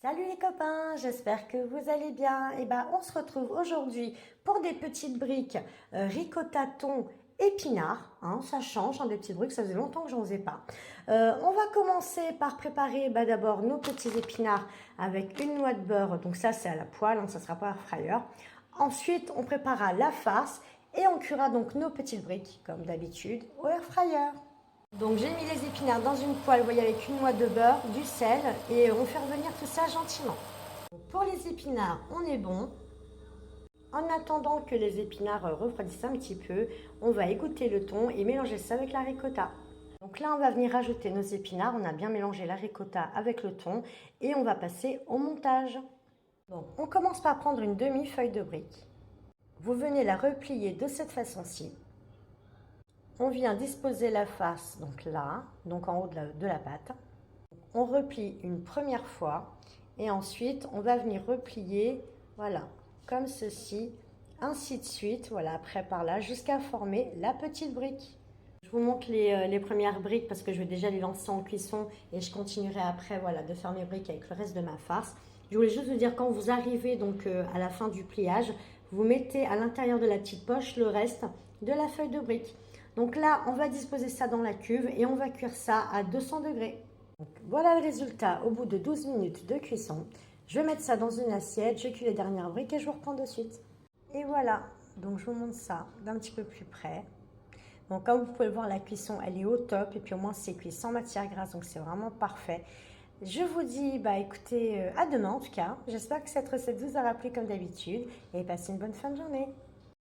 Salut les copains, j'espère que vous allez bien. On se retrouve aujourd'hui pour des petites briques ricotta thon épinards. Ça change, des petites briques, ça faisait longtemps que j'en faisais pas. On va commencer par préparer d'abord nos petits épinards avec une noix de beurre. Donc ça c'est à la poêle, ça ne sera pas air fryer. Ensuite on préparera la farce et on cuira donc nos petites briques comme d'habitude au air fryer. Donc j'ai mis les épinards dans une poêle, vous voyez, avec une noix de beurre, du sel et on fait revenir tout ça gentiment. Donc pour les épinards, on est bon. En attendant que les épinards refroidissent un petit peu, on va égoutter le thon et mélanger ça avec la ricotta. Donc là, on va venir rajouter nos épinards. On a bien mélangé la ricotta avec le thon et on va passer au montage. Donc on commence par prendre une demi-feuille de brique. Vous venez la replier de cette façon-ci. On vient disposer la face, donc là, donc en haut de la pâte. On replie une première fois et ensuite on va venir replier, voilà, comme ceci, ainsi de suite, voilà, après par là, jusqu'à former la petite brique. Je vous montre les premières briques parce que je vais déjà les lancer en cuisson et je continuerai après, voilà, de faire mes briques avec le reste de ma farce. Je voulais juste vous dire, quand vous arrivez donc à la fin du pliage, vous mettez à l'intérieur de la petite poche le reste de la feuille de brique. Donc là, on va disposer ça dans la cuve et on va cuire ça à 200 degrés. Donc voilà le résultat au bout de 12 minutes de cuisson. Je vais mettre ça dans une assiette, je cuis les dernières briques et je vous reprends de suite. Et voilà, donc je vous montre ça d'un petit peu plus près. Donc comme vous pouvez le voir, la cuisson, elle est au top et puis au moins c'est cuit sans matière grasse, donc c'est vraiment parfait. Je vous dis, écoutez, à demain en tout cas. J'espère que cette recette vous aura plu comme d'habitude et passez une bonne fin de journée.